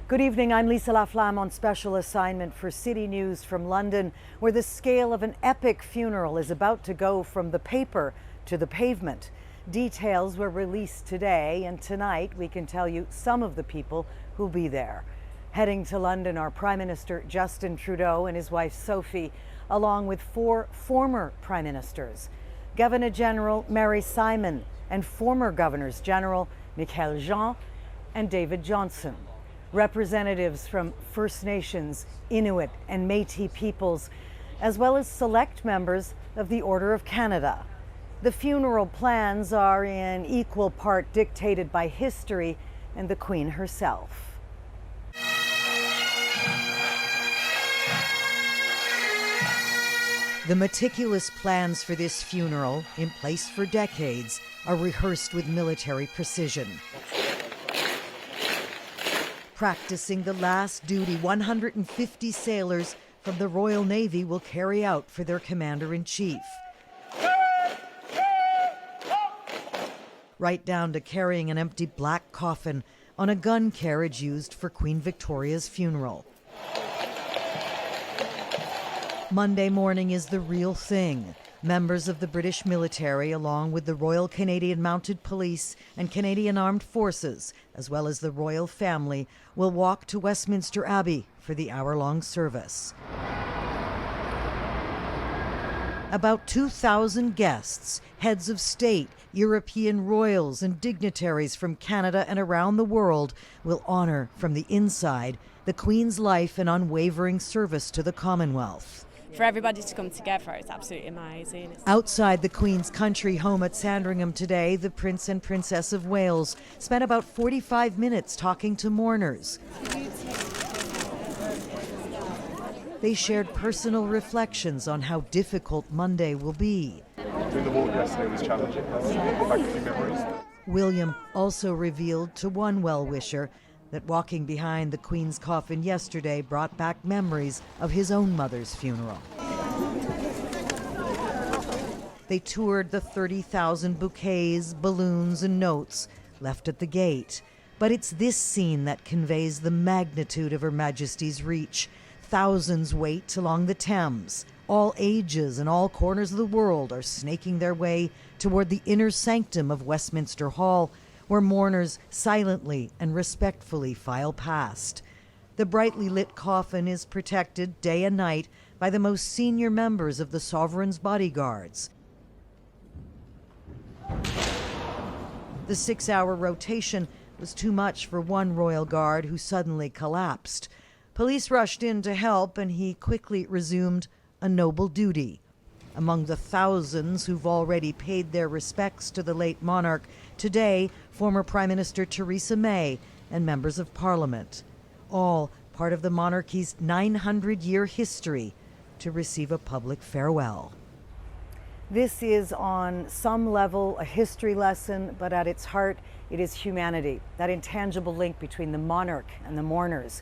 Good evening, I'm Lisa LaFlamme on special assignment for CityNews from London, where the scale of an epic funeral is about to go from the paper to the pavement. Details were released today, and tonight we can tell you some of the people who'll be there. Heading to London are Prime Minister Justin Trudeau and his wife Sophie, along with 4 former Prime Ministers, Governor General Mary Simon and former Governors General Michael Jean and David Johnson. Representatives from First Nations, Inuit and Métis peoples, as well as select members of the Order of Canada. The funeral plans are in equal part dictated by history and the Queen herself. The meticulous plans for this funeral, in place for decades, are rehearsed with military precision. Practicing the last duty 150 sailors from the Royal Navy will carry out for their Commander-in-Chief. Right down to carrying an empty black coffin on a gun carriage used for Queen Victoria's funeral. Monday morning is the real thing. Members of the British military, along with the Royal Canadian Mounted Police and Canadian Armed Forces, as well as the royal family, will walk to Westminster Abbey for the hour-long service. About 2,000 guests, heads of state, European royals and dignitaries from Canada and around the world will honor from the inside the Queen's life and unwavering service to the Commonwealth. For everybody to come together, it's absolutely amazing. Outside the Queen's country home at Sandringham today, the Prince and Princess of Wales spent about 45 minutes talking to mourners. They shared personal reflections on how difficult Monday will be. Doing the walk yesterday was challenging. Back a few memories. William also revealed to one well-wisher that walking behind the Queen's coffin yesterday brought back memories of his own mother's funeral. They toured the 30,000 bouquets, balloons, and notes left at the gate. But it's this scene that conveys the magnitude of Her Majesty's reach. Thousands wait along the Thames. All ages and all corners of the world are snaking their way toward the inner sanctum of Westminster Hall, where mourners silently and respectfully file past. The brightly lit coffin is protected day and night by the most senior members of the Sovereign's bodyguards. The 6-hour rotation was too much for one royal guard who suddenly collapsed. Police rushed in to help, and he quickly resumed a noble duty. Among the thousands who've already paid their respects to the late monarch, today, former Prime Minister Theresa May and members of Parliament, all part of the monarchy's 900-year history to receive a public farewell. This is on some level a history lesson, but at its heart, it is humanity, that intangible link between the monarch and the mourners.